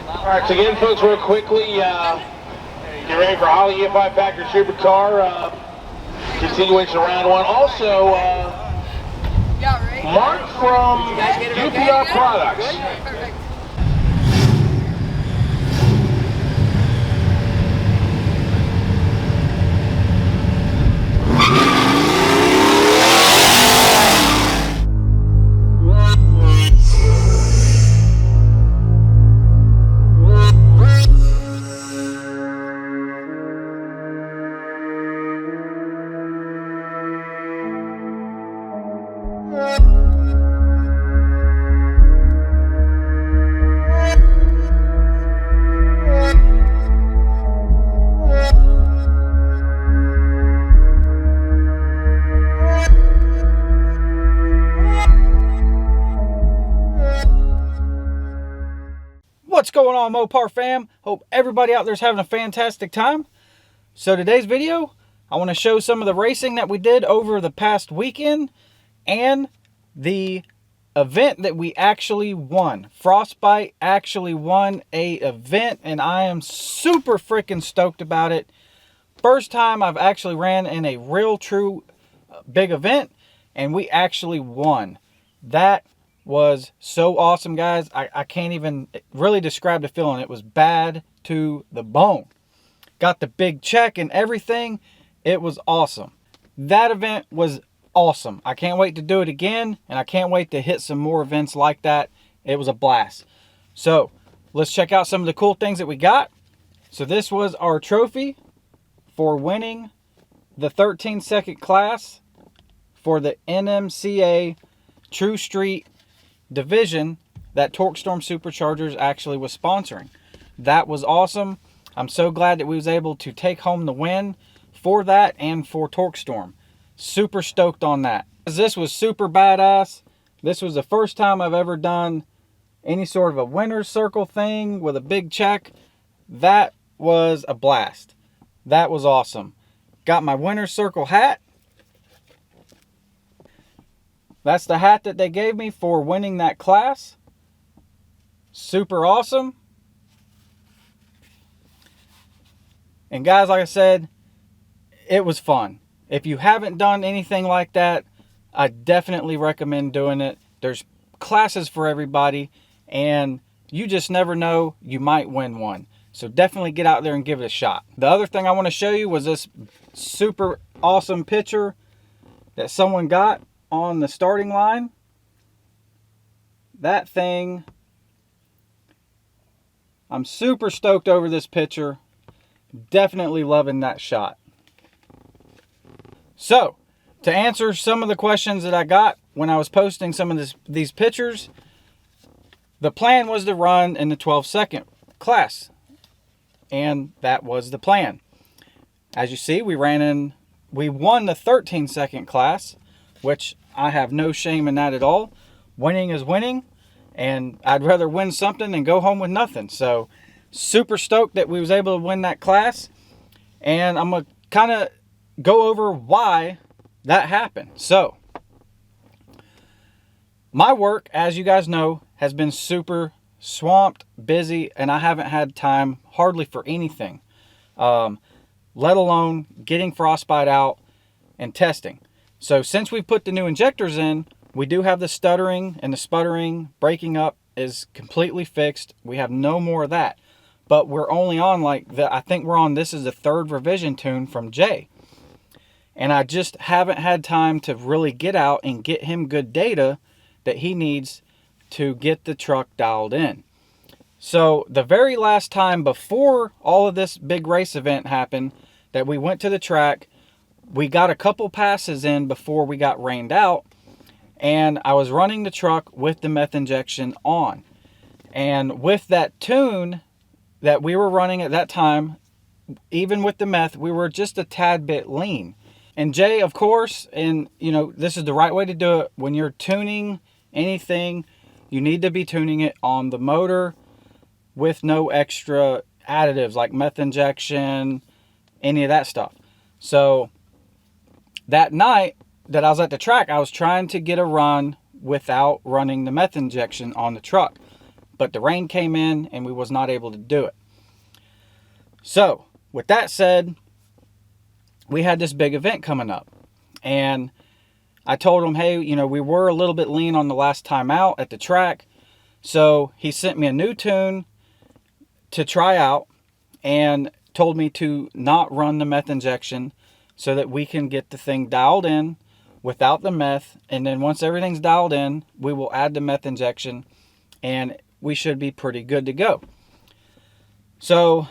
All right, so again, folks, real quickly, get ready for Holly EFI Factory Supercar, continuation of round one. Also, Mark from UPR Products. What's going on, Mopar fam? Hope everybody out there is having a fantastic time. So today's video, I want to show some of the racing that we did over the past weekend and the event that we actually won. Frostbite actually won a event and I am super freaking stoked about it. First time I've actually ran in a real true big event and we actually won. That was so awesome, guys. I can't even really describe the feeling. It was bad to the bone. Got the big check and everything. It was awesome. That event was awesome. I can't wait to do it again, and I can't wait to hit some more events like that. It was a blast. So let's check out some of the cool things that we got. So this was our trophy for winning the 13-second class for the NMCA True Street division that Torque Storm Superchargers actually was sponsoring. That was awesome. I'm so glad that we was able to take home the win for that and for Torque Storm. Super stoked on that. This was super badass. This was the first time I've ever done any sort of a winner's circle thing with a big check. That was a blast. That was awesome. Got my winner's circle hat. That's the hat that they gave me for winning that class. Super awesome. And guys, like I said, it was fun. If you haven't done anything like that, I definitely recommend doing it. There's classes for everybody, and you just never know, you might win one. So definitely get out there and give it a shot. The other thing I want to show you was this super awesome picture that someone got on the starting line. That thing, I'm super stoked over this picture. Definitely loving that shot. So, to answer some of the questions that I got when I was posting some of these pictures, the plan was to run in the 12-second class. And that was the plan. As you see, we won the 13-second class, which I have no shame in that at all. Winning is winning, and I'd rather win something than go home with nothing. So, super stoked that we was able to win that class, and I'm going to kind of go over why that happened. So, my work, as you guys know, has been super swamped, busy, and I haven't had time hardly for anything, let alone getting Frostbite out and testing. So since we put the new injectors in, we do have the stuttering and the sputtering. Breaking up is completely fixed. We have no more of that. But we're only on I think we're on, this is the 3rd revision tune from Jay. And I just haven't had time to really get out and get him good data that he needs to get the truck dialed in. So the very last time before all of this big race event happened that we went to the track, we got a couple passes in before we got rained out, and I was running the truck with the meth injection on. And with that tune that we were running at that time, even with the meth, we were just a tad bit lean. And Jay, of course, and you know, this is the right way to do it. When you're tuning anything, you need to be tuning it on the motor with no extra additives like meth injection, any of that stuff. So that night that I was at the track, I was trying to get a run without running the meth injection on the truck. but the rain came in and we was not able to do it. So with that said, we had this big event coming up, and I told him, hey, you know, we were a little bit lean on the last time out at the track. So he sent me a new tune to try out and told me to not run the meth injection so that we can get the thing dialed in without the meth. And then once everything's dialed in, we will add the meth injection and we should be pretty good to go. So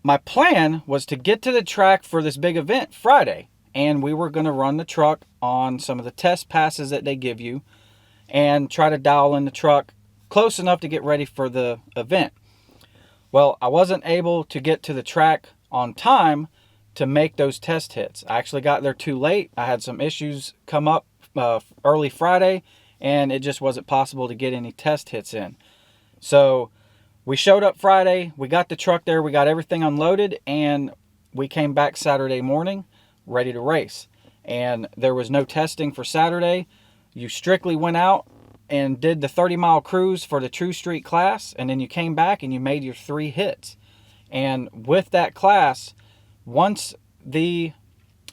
my plan was to get to the track for this big event Friday, and we were going to run the truck on some of the test passes that they give you and try to dial in the truck close enough to get ready for the event. Well, I wasn't able to get to the track on time to make those test hits. I actually got there too late. I had some issues come up early Friday, and it just wasn't possible to get any test hits in. So we showed up Friday, we got the truck there, we got everything unloaded, and we came back Saturday morning ready to race. And there was no testing for Saturday. You strictly went out and did the 30-mile cruise for the True Street class, and then you came back and you made your 3 hits. And with that class, once the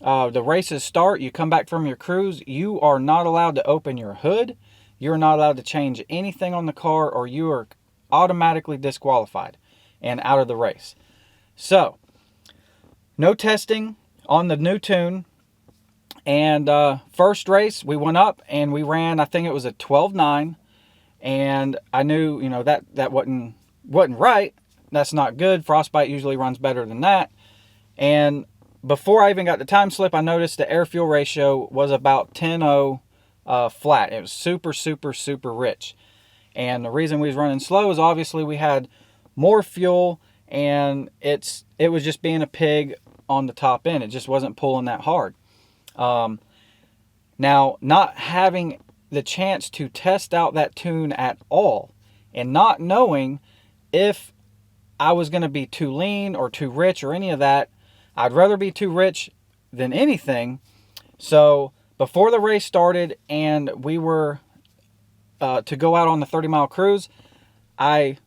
races start, you come back from your cruise, you are not allowed to open your hood, you're not allowed to change anything on the car, or you are automatically disqualified and out of the race. So no testing on the new tune. And first race we went up and we ran, I think it was a 12.9, and I knew, you know, that wasn't right. That's not good. Frostbite usually runs better than that. And before I even got the time slip, I noticed the air fuel ratio was about 10.0 flat. It was super, super, super rich. And the reason we was running slow is obviously we had more fuel, and it was just being a pig on the top end. It just wasn't pulling that hard. Now, not having the chance to test out that tune at all, and not knowing if I was going to be too lean or too rich or any of that, I'd rather be too rich than anything. So before the race started and we were to go out on the 30-mile cruise, I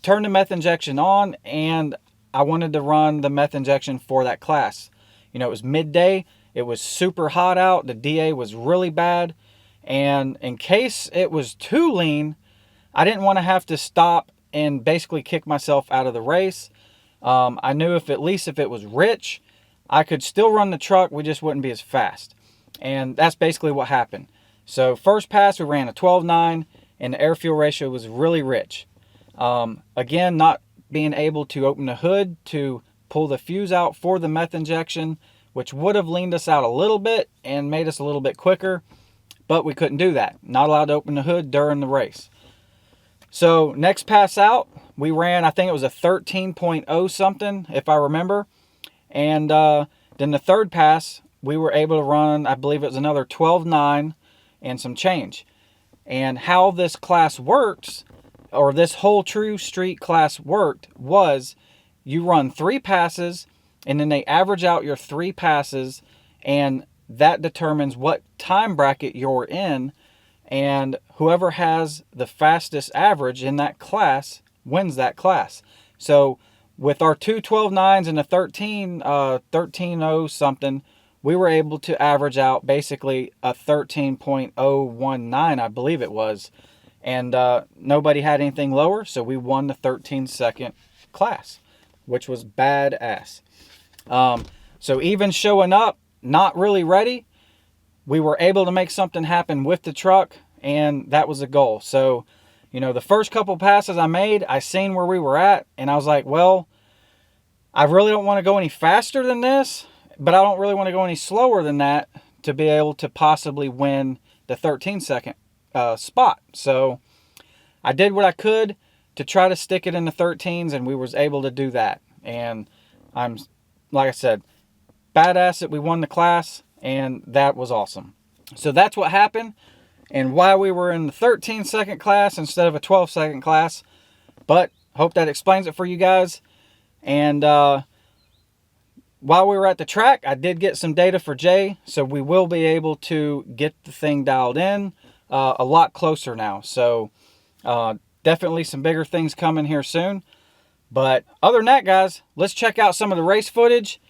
turned the meth injection on, and I wanted to run the meth injection for that class. You know, it was midday. It was super hot out. The DA was really bad. And in case it was too lean, I didn't want to have to stop and basically kick myself out of the race. I knew if at least if it was rich, I could still run the truck. We just wouldn't be as fast. And that's basically what happened. So first pass, we ran a 12.9, and the air fuel ratio was really rich. Again, not being able to open the hood to pull the fuse out for the meth injection, which would have leaned us out a little bit and made us a little bit quicker, but we couldn't do that. Not allowed to open the hood during the race. So next pass out, we ran, I think it was a 13.0 something, if I remember. And then the third pass, we were able to run, I believe it was another 12.9 and some change. And how this class works, or this whole True Street class worked, was you run 3 passes, and then they average out your 3 passes, and that determines what time bracket you're in, and whoever has the fastest average in that class wins that class. So with our 2 12.9s and a 13.0 something, we were able to average out basically a 13.019, I believe it was. And nobody had anything lower, so we won the 13-second class, which was badass. So even showing up, not really ready, we were able to make something happen with the truck, and that was the goal. So, you know, the first couple passes I made, I seen where we were at, and I was like, well, I really don't want to go any faster than this, but I don't really want to go any slower than that to be able to possibly win the 13-second spot. So I did what I could to try to stick it in the 13s, and we was able to do that. And I'm, like I said, badass that we won the class, and that was awesome. So that's what happened, and why we were in the 13-second class instead of a 12-second class. But hope that explains it for you guys. And while we were at the track, I did get some data for Jay, so we will be able to get the thing dialed in a lot closer now. So Definitely some bigger things coming here soon. But other than that, guys, let's check out some of the race footage.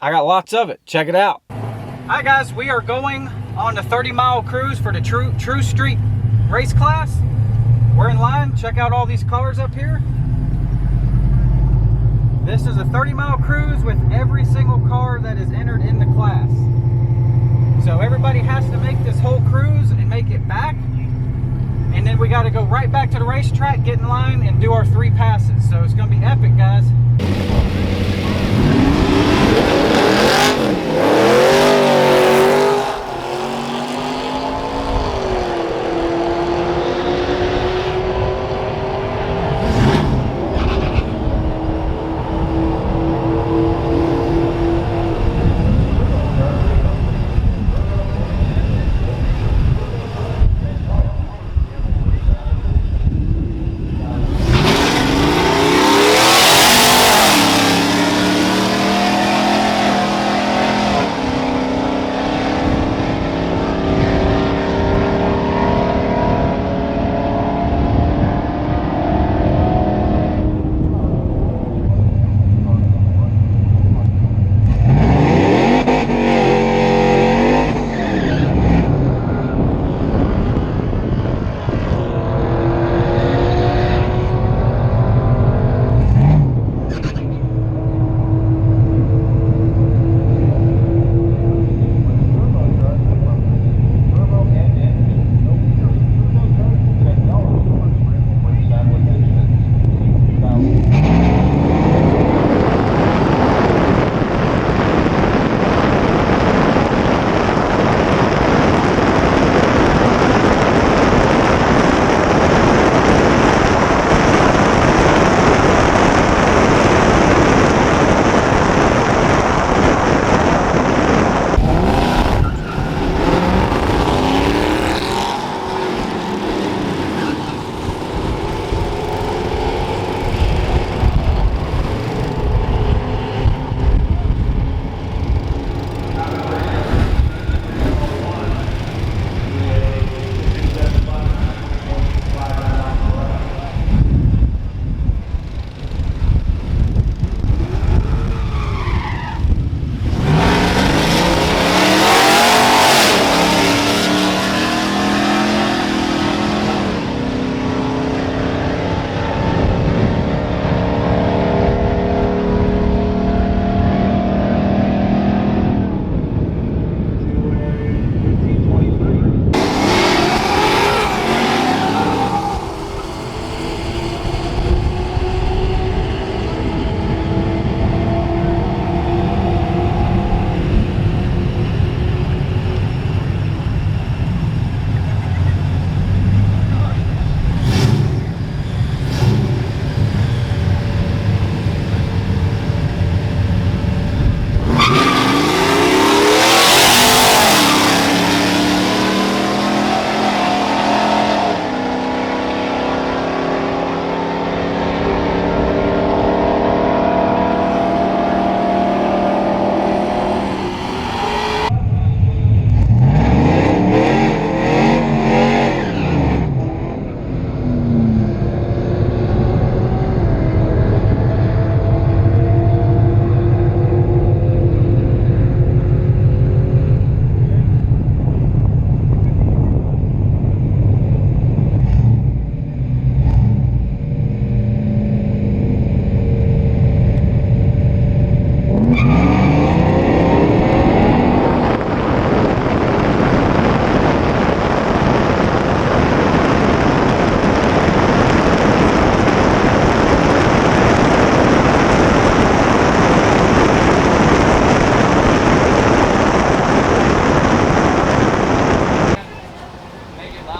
I got lots of it. Check it out. Alright guys, we are going on the 30-mile cruise for the True Street race class. We're in line. Check out all these cars up here. This is a 30-mile cruise with every single car that is entered in the class. So everybody has to make this whole cruise and make it back. And then we got to go right back to the racetrack, get in line, and do our 3 passes. So it's going to be epic, guys.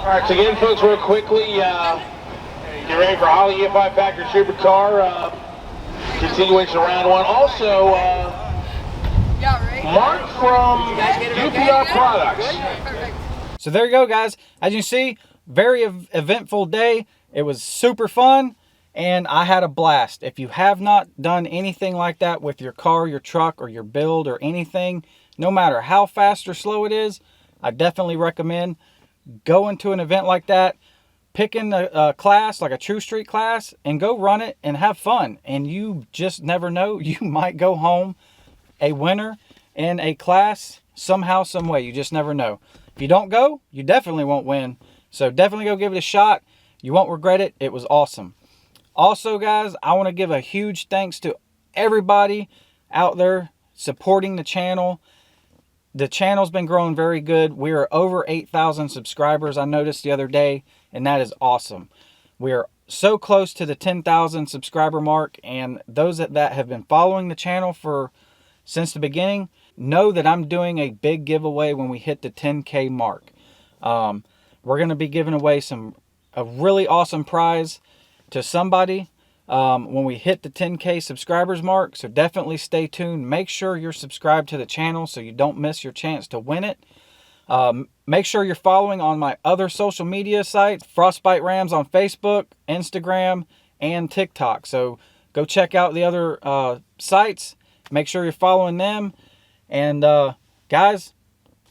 Alright, so again, folks, real quickly, get ready for Holly EFI Packer Supercar, continuation of round 1. Also, Mark from UPR Products. So there you go, guys. As you see, very eventful day. It was super fun, and I had a blast. If you have not done anything like that with your car, your truck, or your build, or anything, no matter how fast or slow it is, I definitely recommend going to an event like that. pick in a class, like a True Street class, and go run it and have fun. And you just never know. You might go home a winner in a class somehow, some way. You just never know. If you don't go, you definitely won't win. So definitely go give it a shot. You won't regret it. It was awesome. Also, guys, I want to give a huge thanks to everybody out there supporting the channel. The channel's been growing very good. We are over 8,000 subscribers, I noticed the other day, and that is awesome. We are so close to the 10,000 subscriber mark, and those that have been following the channel since the beginning know that I'm doing a big giveaway when we hit the 10K mark. We're going to be giving away a really awesome prize to somebody when we hit the 10K subscribers mark. So definitely stay tuned. Make sure you're subscribed to the channel so you don't miss your chance to win it. Make sure you're following on my other social media sites, Frostbite Rams on Facebook, Instagram, and TikTok. So go check out the other sites. Make sure you're following them. And guys,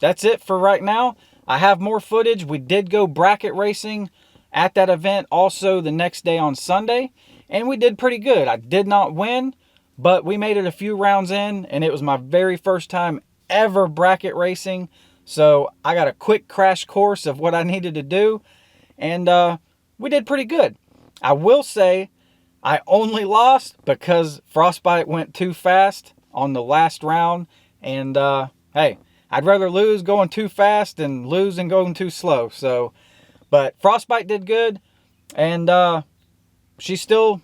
that's it for right now. I have more footage. We did go bracket racing at that event also the next day on Sunday, and we did pretty good. I did not win, but we made it a few rounds in, and it was my very first time ever bracket racing. So I got a quick crash course of what I needed to do, and we did pretty good. I will say I only lost because Frostbite went too fast on the last round, and hey, I'd rather lose going too fast than lose and going too slow. So, but Frostbite did good, and she's still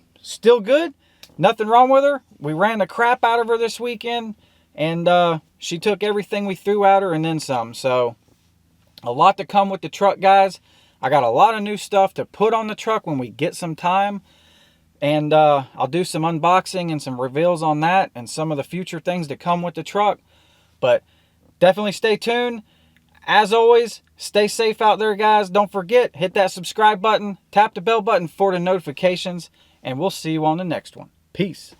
good. Nothing wrong with her. We ran the crap out of her this weekend, and she took everything we threw at her and then some. So, a lot to come with the truck, guys. I got a lot of new stuff to put on the truck when we get some time. And I'll do some unboxing and some reveals on that and some of the future things to come with the truck. But definitely stay tuned. As always, stay safe out there, guys. Don't forget, hit that subscribe button, tap the bell button for the notifications, and we'll see you on the next one. Peace.